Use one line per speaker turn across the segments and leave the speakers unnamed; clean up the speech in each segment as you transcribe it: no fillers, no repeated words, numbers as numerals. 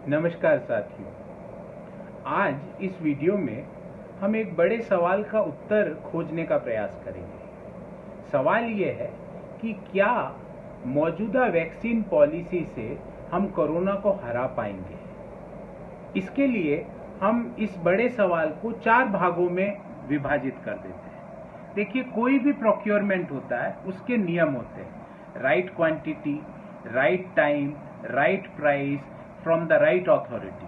नमस्कार साथियों। आज इस वीडियो में हम एक बड़े सवाल का उत्तर खोजने का प्रयास करेंगे। सवाल यह है कि क्या मौजूदा वैक्सीन पॉलिसी से हम कोरोना को हरा पाएंगे। इसके लिए हम इस बड़े सवाल को 4 भागों में विभाजित कर देते हैं। देखिए, कोई भी प्रोक्योरमेंट होता है, उसके नियम होते हैं। Right quantity, right time, right price from the right authority.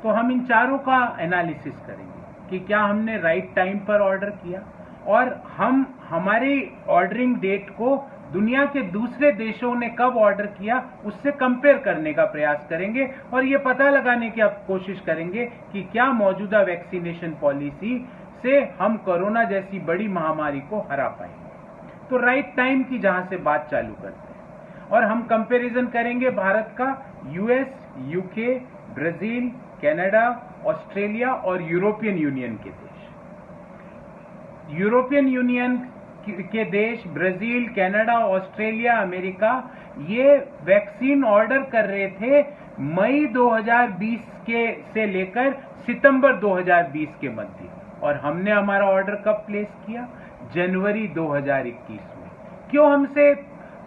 तो हम इन चारों का एनालिसिस करेंगे कि क्या हमने राइट टाइम पर ऑर्डर किया और हम हमारी ऑर्डरिंग डेट को दुनिया के दूसरे देशों ने कब ऑर्डर किया उससे कंपेयर करने का प्रयास करेंगे और ये पता लगाने की कोशिश करेंगे कि क्या मौजूदा वैक्सीनेशन पॉलिसी से हम कोरोना जैसी बड़ी महामारी को हरा पाएंगे। तो राइट टाइम की जहां से बात चालू करते हैं और हम कंपैरिजन करेंगे भारत का US, UK, Brazil, Canada, Australia और यूरोपियन यूनियन के देश। यूरोपियन यूनियन के देश ब्राजील, कनाडा, ऑस्ट्रेलिया, अमेरिका ये वैक्सीन ऑर्डर कर रहे थे मई 2020 के से लेकर सितंबर 2020 के मध्य, और हमने हमारा ऑर्डर कब प्लेस किया? जनवरी 2021 में। क्यों हमसे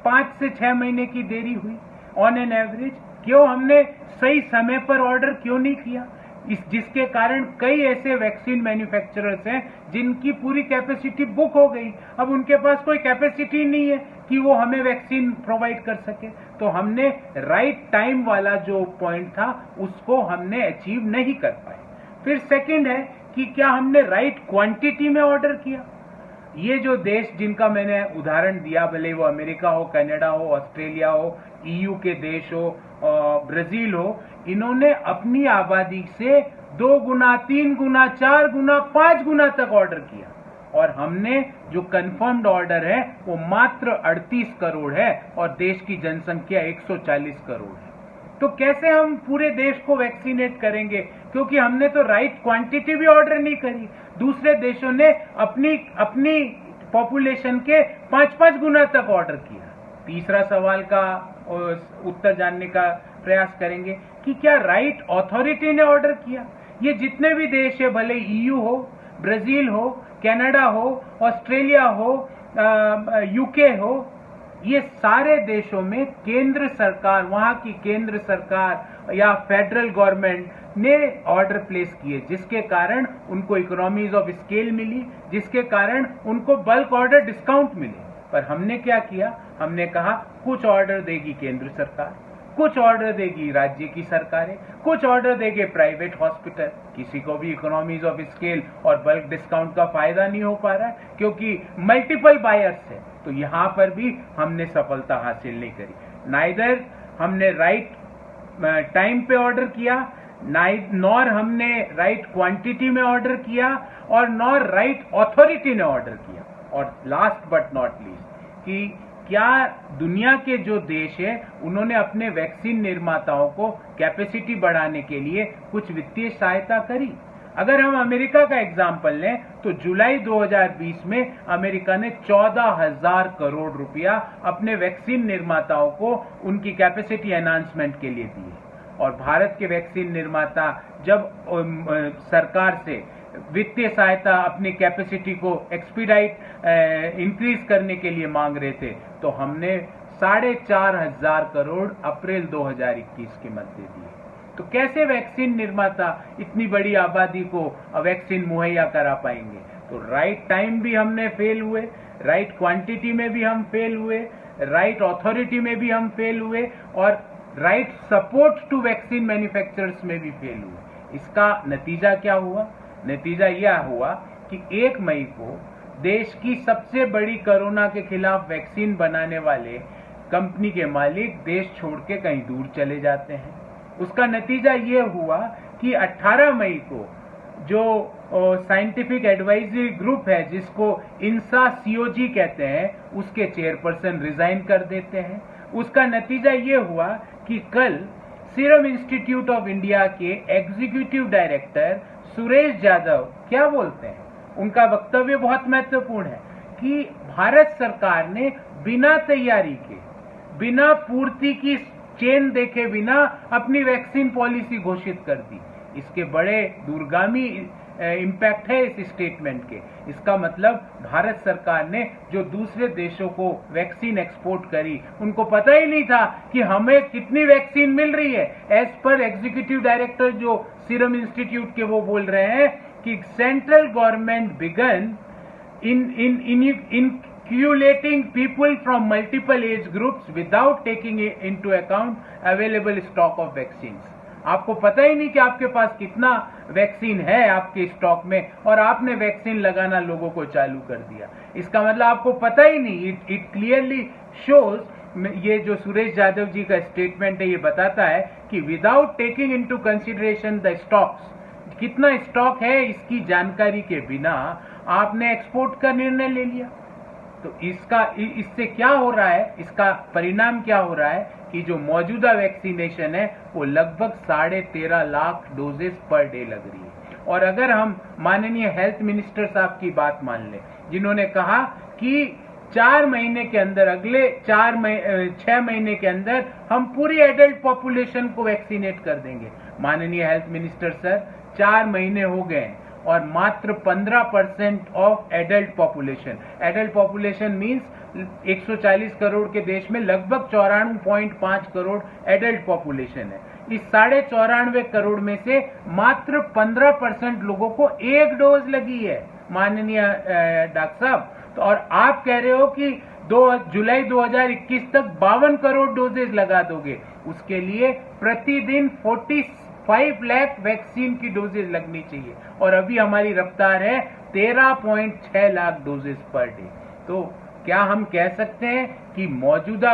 5 से 6 महीने की देरी हुई ऑन एन एवरेज? क्यों हमने सही समय पर ऑर्डर क्यों नहीं किया? जिसके कारण कई ऐसे वैक्सीन मैन्युफैक्चरर्स हैं जिनकी पूरी कैपेसिटी बुक हो गई। अब उनके पास कोई कैपेसिटी नहीं है कि वो हमें वैक्सीन प्रोवाइड कर सके। तो हमने राइट टाइम वाला जो पॉइंट था उसको हमने अचीव नहीं कर पाए। फिर सेकंड है कि क्या हमने राइट क्वांटिटी में ऑर्डर किया। ये जो देश जिनका मैंने उदाहरण दिया, भले वो अमेरिका हो, कनाडा हो, ऑस्ट्रेलिया हो, ईयू के देश हो, ब्राजील हो, इन्होंने अपनी आबादी से 2 गुना, 3 गुना, 4 गुना, 5 गुना तक ऑर्डर किया और हमने जो कंफर्म्ड ऑर्डर है वो मात्र 38 करोड़ है और देश की जनसंख्या 140 करोड़ है। तो कैसे हम पूरे देश को वैक्सीनेट करेंगे? क्योंकि हमने तो राइट क्वांटिटी भी ऑर्डर नहीं करी। दूसरे देशों ने अपनी पॉपुलेशन के 5-5 गुना तक ऑर्डर किया। तीसरा सवाल का उत्तर जानने का प्रयास करेंगे कि क्या राइट अथॉरिटी ने ऑर्डर किया। ये जितने भी देश है, भले ईयू हो, ब्राजील हो, कनाडा हो, ऑस्ट्रेलिया हो, यूके हो, ये सारे देशों में केंद्र सरकार, वहां की केंद्र सरकार या फेडरल गवर्नमेंट ने ऑर्डर प्लेस किए, जिसके कारण उनको इकोनॉमीज ऑफ स्केल मिली, जिसके कारण उनको बल्क ऑर्डर डिस्काउंट मिले। पर हमने क्या किया? हमने कहा कुछ ऑर्डर देगी केंद्र सरकार, कुछ ऑर्डर देगी राज्य की सरकारें, कुछ ऑर्डर देंगे प्राइवेट हॉस्पिटल। किसी को भी इकोनॉमीज ऑफ स्केल और बल्क डिस्काउंट का फायदा नहीं हो पा रहा है क्योंकि मल्टीपल बायर्स है। तो यहां पर भी हमने सफलता हासिल नहीं करी। नाइदर हमने राइट टाइम पे ऑर्डर किया, नॉर हमने राइट क्वांटिटी में ऑर्डर किया और नॉर राइट अथॉरिटी ने ऑर्डर किया। और लास्ट बट नॉट लीस्ट कि क्या दुनिया के जो देश है उन्होंने अपने वैक्सीन निर्माताओं को कैपेसिटी बढ़ाने के लिए कुछ वित्तीय सहायता करी। अगर हम अमेरिका का एग्जाम्पल लें तो जुलाई 2020 में अमेरिका ने 14,000 करोड़ रुपया अपने वैक्सीन निर्माताओं को उनकी कैपेसिटी एनहांसमेंट के लिए दिए। और भारत के वैक्सीन निर्माता जब सरकार से वित्तीय सहायता अपनी कैपेसिटी को एक्सपीडाइट इंक्रीज करने के लिए मांग रहे थे तो हमने 4,500 करोड़ अप्रैल 2021 के मध्य दिए। तो कैसे वैक्सीन निर्माता इतनी बड़ी आबादी को वैक्सीन मुहैया करा पाएंगे? तो राइट टाइम भी हमने फेल हुए, राइट क्वांटिटी में भी हम फेल हुए, राइट अथॉरिटी में भी हम फेल हुए और right support to vaccine manufacturers में भी फेल हुए। इसका नतीजा क्या हुआ? नतीजा यह हुआ कि 1 मई को देश की सबसे बड़ी कोरोना के खिलाफ वैक्सीन बनाने वाले कंपनी के मालिक देश छोड़ के कहीं दूर चले जाते हैं। उसका नतीजा यह हुआ कि 18 मई को जो साइंटिफिक एडवाइजरी ग्रुप है, जिसको इंसा सीओजी कहते हैं, उसके चेयरपर्सन रिजाइन कर देते हैं। उसका नतीजा यह हुआ कि कल सीरम इंस्टीट्यूट ऑफ इंडिया के एग्जीक्यूटिव डायरेक्टर सुरेश यादव क्या बोलते हैं? उनका वक्तव्य बहुत महत्वपूर्ण है कि भारत सरकार ने बिना तैयारी के, बिना पूर्ति की चेन देखे बिना अपनी वैक्सीन पॉलिसी घोषित कर दी। इसके बड़े दूरगामी इम्पैक्ट है इस स्टेटमेंट के। इसका मतलब भारत सरकार ने जो दूसरे देशों को वैक्सीन एक्सपोर्ट करी, उनको पता ही नहीं था कि हमें कितनी वैक्सीन मिल रही है। एज पर एग्जीक्यूटिव डायरेक्टर जो सीरम इंस्टीट्यूट के वो बोल रहे हैं कि central government began inoculating people from multiple age groups without taking into account available stock of vaccines। आपको पता ही नहीं कि आपके पास कितना वैक्सीन है आपके स्टॉक में, और आपने वैक्सीन लगाना लोगों को चालू कर दिया। इसका मतलब आपको पता ही नहीं। इट क्लियरली शोज, ये जो सुरेश यादव जी का स्टेटमेंट है ये बताता है कि without taking into consideration the stocks, कितना स्टॉक है इसकी जानकारी के बिना आपने एक्सपोर्ट का निर्णय ले लिया। तो इससे क्या हो रहा है, इसका परिणाम क्या हो रहा है कि जो मौजूदा वैक्सीनेशन है वो लगभग 13.5 लाख डोजेस पर डे लग रही है। और अगर हम माननीय हेल्थ मिनिस्टर साहब की बात मान लें, जिन्होंने कहा कि 4 महीने के अंदर, अगले 6 महीने के अंदर हम पूरी एडल्ट पॉपुलेशन को वैक्सीनेट कर देंगे। माननीय हेल्थ मिनिस्टर सर, 4 महीने हो गए और मात्र 15% of adult population means 140 crore के देश में लगभग 94.5 करोड़ एडल्ट पॉपुलेशन है। इस 94.5 करोड़ में से मात्र 15% लोगों को एक डोज लगी है माननीय डॉक्टर साहब। तो और आप कह रहे हो कि जुलाई 2021 तक 52 करोड़ डोजेज लगा दोगे। उसके लिए प्रतिदिन 45 लाख वैक्सीन की डोजेज लगनी चाहिए, और अभी हमारी रफ्तार है 13.6 लाख डोजेज पर डे। तो क्या हम कह सकते हैं कि मौजूदा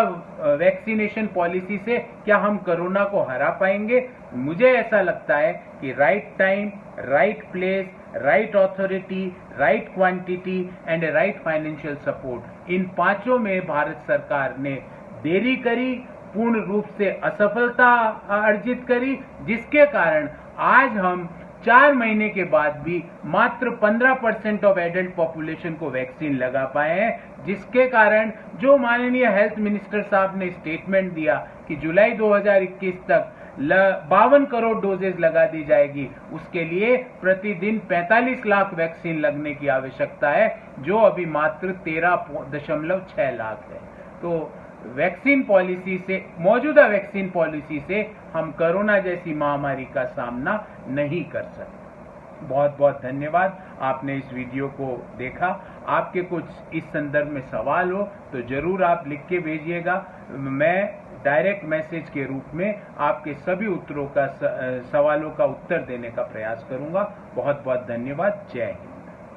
वैक्सीनेशन पॉलिसी से क्या हम कोरोना को हरा पाएंगे? मुझे ऐसा लगता है कि right time, right place, right authority, right quantity and right financial support, इन पांचों में भारत सरकार ने देरी करी, पूर्ण रूप से असफलता अर्जित करी, जिसके कारण आज हम 4 महीने के बाद भी मात्र 15% ऑफ एडल्ट पॉपुलेशन को वैक्सीन लगा पाए हैं। जिसके कारण जो माननीय हेल्थ मिनिस्टर साहब ने स्टेटमेंट दिया कि जुलाई 2021 तक 52 करोड़ डोजेज लगा दी जाएगी, उसके लिए प्रतिदिन 45 लाख वैक्सीन लगने की आवश्यकता है, जो अभी मात्र 13.6 लाख है। तो वैक्सीन पॉलिसी से, मौजूदा वैक्सीन पॉलिसी से हम कोरोना जैसी महामारी का सामना नहीं कर सकते। बहुत बहुत धन्यवाद, आपने इस वीडियो को देखा। आपके कुछ इस संदर्भ में सवाल हो तो जरूर आप लिख के भेजिएगा। मैं डायरेक्ट मैसेज के रूप में आपके सभी उत्तरों का, सवालों का उत्तर देने का प्रयास करूंगा। बहुत बहुत धन्यवाद। जय हिंद।